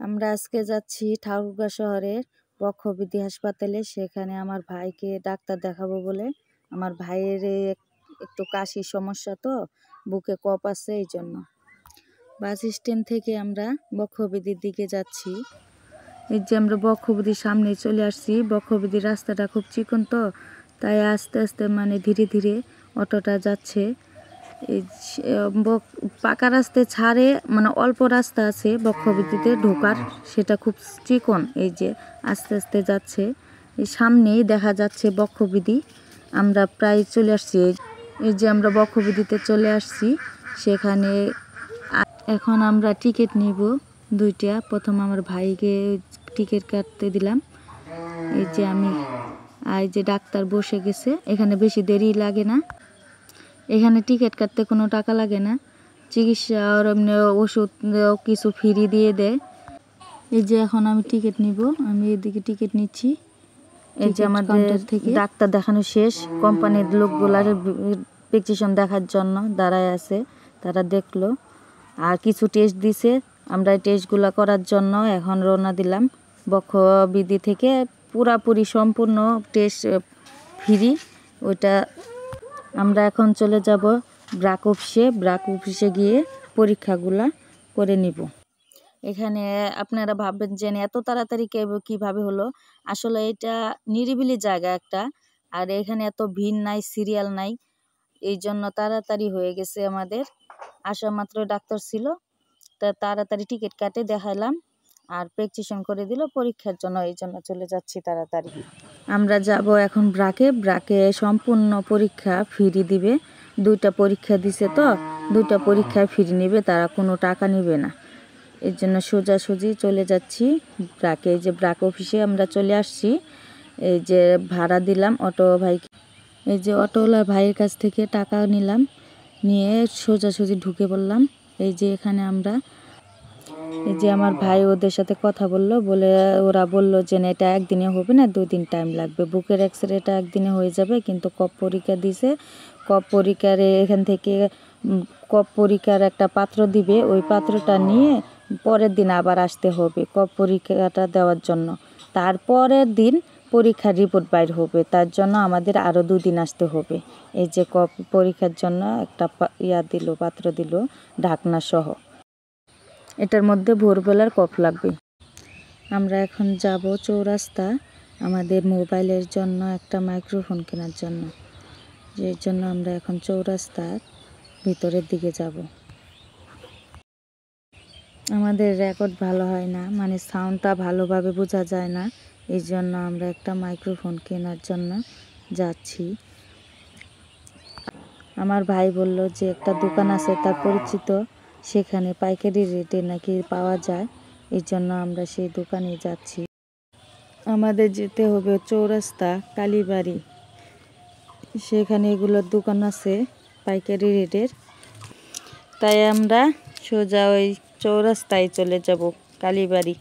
আমরা আজকে যাচ্ছি ঠাকুরগাঁ শহরের বক্ষব্যাধি হাসপাতালে। সেখানে আমার ভাইকে ডাক্তার দেখাবো বলে। আমার ভাইয়ের একটু কাশির সমস্যা, তো বুকে কফ আছে, এই জন্য। বাস স্ট্যান্ড থেকে আমরা বক্ষব্যাধির দিকে যাচ্ছি। এই যে আমরা বক্ষব্যাধির সামনে চলে আসছি। বক্ষব্যাধির রাস্তাটা খুব চিকন, তো তাই আস্তে আস্তে ধীরে ধীরে অটোটা যাচ্ছে। এই পাকা রাস্তায় ছাড়ে অল্প রাস্তা আছে বক্ষব্যাধিতে ঢোকার, সেটা খুব চিকন। এই যে আস্তে আস্তে যাচ্ছে, এই সামনেই দেখা যাচ্ছে বক্ষব্যাধি। আমরা প্রায় চলে আসছি। এই যে আমরা বক্ষব্যাধিতে চলে আসছি। সেখানে এখন আমরা টিকিট নিব দুইটা। প্রথম আমার ভাইকে টিকিট কাটতে দিলাম। এই যে এই যে ডাক্তার বসে গেছে। এখানে বেশি দেরি লাগে না। এখানে টিকিট কাটতে কোনো টাকা লাগে না। চিকিৎসা আর এমনি ওষুধ কিছু ফ্রি দিয়ে দেয়। এই যে এখন আমি টিকিট নিব। আমি এদিকে টিকিট নিচ্ছি। এই যে আমাদের থেকে ডাক্তার দেখানো শেষ। কোম্পানির লোকগুলার প্রেসক্রিপশন দেখার জন্য দাঁড়ায় আছে, তারা দেখলো আর কিছু টেস্ট দিছে। আমরা এই টেস্টগুলো করার জন্য এখন রওনা দিলাম। বক্ষব্যাধি থেকে পুরাপুরি সম্পূর্ণ টেস্ট ফ্রি। ওইটা আমরা এখন চলে যাব ব্রাক অফিসে গিয়ে পরীক্ষাগুলা করে নিব। এখানে আপনারা ভাববেন যে এত তাড়াতাড়ি কিভাবে হলো। আসলে এটা নিরিবিলি জায়গা একটা, আর এখানে এত ভিড় নাই, সিরিয়াল নাই, এই জন্য তাড়াতাড়ি হয়ে গেছে। আমাদের আসা মাত্র ডাক্তার ছিল, তা তাড়াতাড়ি টিকিট কাটে দেখাইলাম আর প্রেসক্রিপশন করে দিল পরীক্ষার জন্য। এই জন্য চলে যাচ্ছি তাড়াতাড়ি। আমরা যাব এখন ব্রাকে সম্পূর্ণ পরীক্ষা ফ্রি দিবে। দুইটা পরীক্ষা দিছে, তো দুইটা পরীক্ষায় ফ্রি নিবে, তারা কোনো টাকা নিবে না। এর জন্য সোজাসুজি চলে যাচ্ছি ব্রাকে। এই যে ব্রাক অফিসে আমরা চলে আসছি। এই যে ভাড়া দিলাম অটো ভাইকে। এই যে অটোওয়ালা ভাইয়ের কাছ থেকে টাকা নিলাম, নিয়ে সোজাসুজি ঢুকে পড়লাম। এই যে এখানে আমরা, এই যে আমার ভাই ওদের সাথে কথা বলে ওরা বলল যে না, এটা একদিনে হবে না, 2 দিন টাইম লাগবে। বুকের এক্সরেটা একদিনে হয়ে যাবে, কিন্তু কফ পরীক্ষা দিছে। কফ পরীক্ষার এখান থেকে কফ পরীক্ষার একটা পাত্র দিবে, ওই পাত্রটা নিয়ে পরের দিন আবার আসতে হবে কফ পরীক্ষাটা দেওয়ার জন্য। তারপরের দিন পরীক্ষার রিপোর্ট বাইর হবে, তার জন্য আমাদের আরও 2 দিন আসতে হবে। এই যে কফ পরীক্ষার জন্য একটা পাত্র দিল ঢাকনা সহ। এটার মধ্যে ভোরবেলার কফ লাগবে। আমরা এখন যাব চৌরাস্তা আমাদের মোবাইলের জন্য একটা মাইক্রোফোন কেনার জন্য। এর জন্য আমরা এখন চৌরাস্তার ভিতরের দিকে যাব। আমাদের রেকর্ড ভালো হয় না, সাউন্ডটা ভালোভাবে বোঝা যায় না, এই জন্য আমরা একটা মাইক্রোফোন কেনার জন্য যাচ্ছি। আমার ভাই বলল যে একটা দোকান আছে তার পরিচিত, সেখানে পাইকারি রেটে নাকি পাওয়া যায়, এই জন্য আমরা সেই দোকানে যাচ্ছি। আমাদের যেতে হবে চৌরাস্তা কালীবাড়ি, সেখানে এগুলোর দোকান আছে পাইকারি রেটের। তাই আমরা সোজা ওই চৌরাস্তায় চলে যাব, কালীবাড়ি,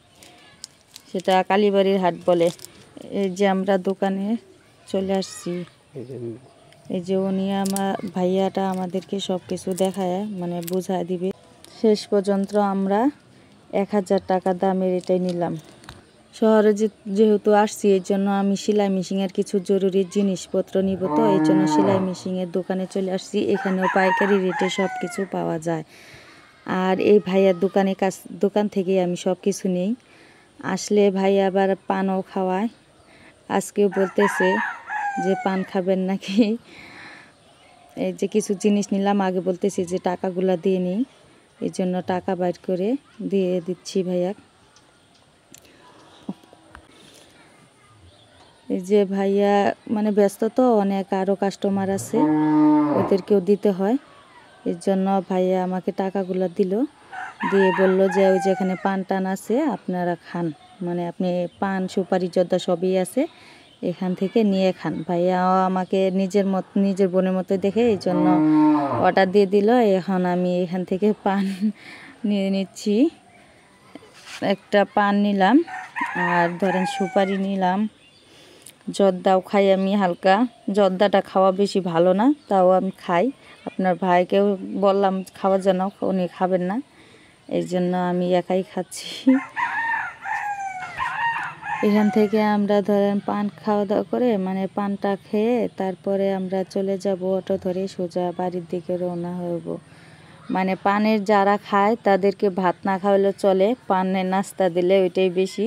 সেটা কালীবাড়ির হাট বলে। এই যে আমরা দোকানে চলে আসছি। এই যে উনি ভাইয়াটা আমাদেরকে সব কিছু দেখায়, বুঝায় দিবে। শেষ পর্যন্ত আমরা 1000 টাকা দামের এটাই নিলাম। শহরে যেহেতু আসছি, এই জন্য আমি সেলাই মেশিনের কিছু জরুরি জিনিসপত্র নিব, তো এই জন্য সেলাই মেশিনের দোকানে চলে আসছি। এখানেও পাইকারি রেটে সব কিছু পাওয়া যায়। আর এই ভাইয়ার দোকান থেকে আমি সব কিছু নেই। আসলে ভাইয়া আবার পানও খাওয়ায়। আজকেও বলতেছে যে পান খাবেন নাকি। এই যে কিছু জিনিস নিলাম, আগে বলতেছি যে টাকাগুলা দিয়ে নিই, এই জন্য টাকা বাইর করে দিয়ে দিচ্ছি ভাইয়া। এই যে ভাইয়া ব্যস্ত, তো অনেক আরও কাস্টমার আছে, ওদেরকেও দিতে হয়। এর জন্য ভাইয়া আমাকে টাকাগুলো দিল, দিয়ে বলল যে ওই যেখানে পান টান আছে আপনারা খান, আপনি পান সুপারি জর্দা সবই আছে, এখান থেকে নিয়ে খান। ভাইয়াও আমাকে নিজের বোনের মতো দেখে, এই জন্য অর্ডার দিয়ে দিল। এখন আমি এখান থেকে পান নিয়ে নিচ্ছি। একটা পান নিলাম, আর ধরেন সুপারি নিলাম, জর্দাও খাই আমি হালকা। জর্দাটা খাওয়া বেশি ভালো না, তাও আমি খাই। আপনার ভাইকেও বললাম খাওয়ার জন্য, উনি খাবেন না, এই জন্য আমি একাই খাচ্ছি। এখান থেকে আমরা ধরেন পান খাওয়া দাওয়া করে মানে পানটা খেয়ে তারপরে আমরা চলে যাব অটো ধরে সোজা বাড়ির দিকে রওনা হব। মানে পানের যারা খায় তাদেরকে ভাত না খাওয়ালে চলে, পানের নাস্তা দিলে ওইটাই বেশি।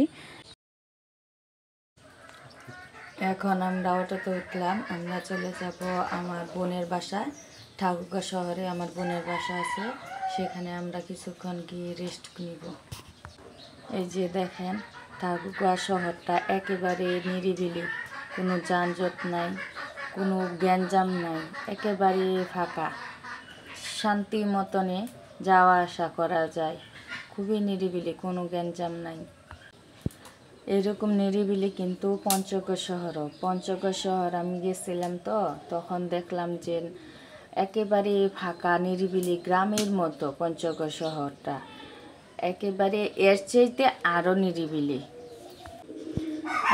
এখন আমরা অটোতে উঠলাম, আমরা চলে যাব আমার বোনের বাসায়। ঠাকুরগাঁও শহরে আমার বোনের বাসা আছে, সেখানে আমরা কিছুক্ষণ গিয়ে রেস্ট নিব। এই যে দেখেন ঠাকুরগাঁও শহরটা একেবারে নিরিবিলি, কোনো যানজট নাই, কোনো গ্যাঞ্জাম নাই, একেবারে ফাঁকা, শান্তি মতনে যাওয়া আসা করা যায়, খুবই নিরিবিলি, কোনো গ্যাঞ্জাম নাই। এরকম নিরিবিলি কিন্তু পঞ্চগড় শহরও। পঞ্চগড় শহর আমি গেছিলাম তো, তখন দেখলাম যে একেবারে ফাঁকা নিরিবিলি, গ্রামের মতো পঞ্চগড় শহরটা, একেবারে এর চাইতে আরও নিরিবিলি।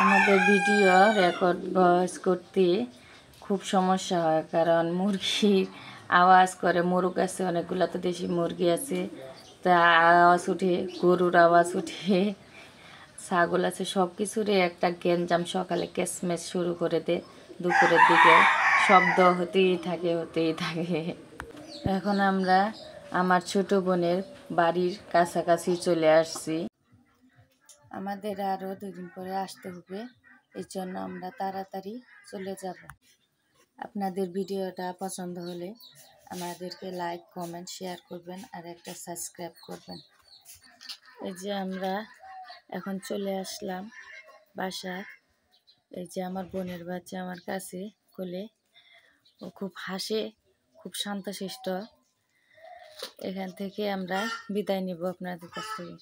আমাদের ভিডিও রেকর্ড ভয়েস করতে খুব সমস্যা হয়, কারণ মুরগির আওয়াজ করে, মোরগ আছে অনেকগুলো, তো দেশি মুরগি আছে, তা আওয়াজ উঠে, গরুর আওয়াজ উঠে, ছাগল আছে, সব কিছুরই একটা গ্যাঞ্জাম, সকালে ক্যাচম্যাচ শুরু করে দেয়, দুপুরের দিকে শব্দ হতেই থাকে। এখন আমরা আমার ছোট বোনের বাড়ির কাছাকাছি চলে আসছি। আমাদের আরও 2 দিন পরে আসতে হবে, এই জন্য আমরা তাড়াতাড়ি চলে যাব। আপনাদের ভিডিওটা পছন্দ হলে আমাদেরকে লাইক, কমেন্ট, শেয়ার করবেন আর একটা সাবস্ক্রাইব করবেন। এই যে আমরা এখন চলে আসলাম বাসায়। এই যে আমার বোনের বাচ্চা আমার কাছে কোলে, ও খুব হাসে, খুব শান্তশিষ্ট। এখান থেকে আমরা বিদায় নিব আপনাদের কাছ থেকে।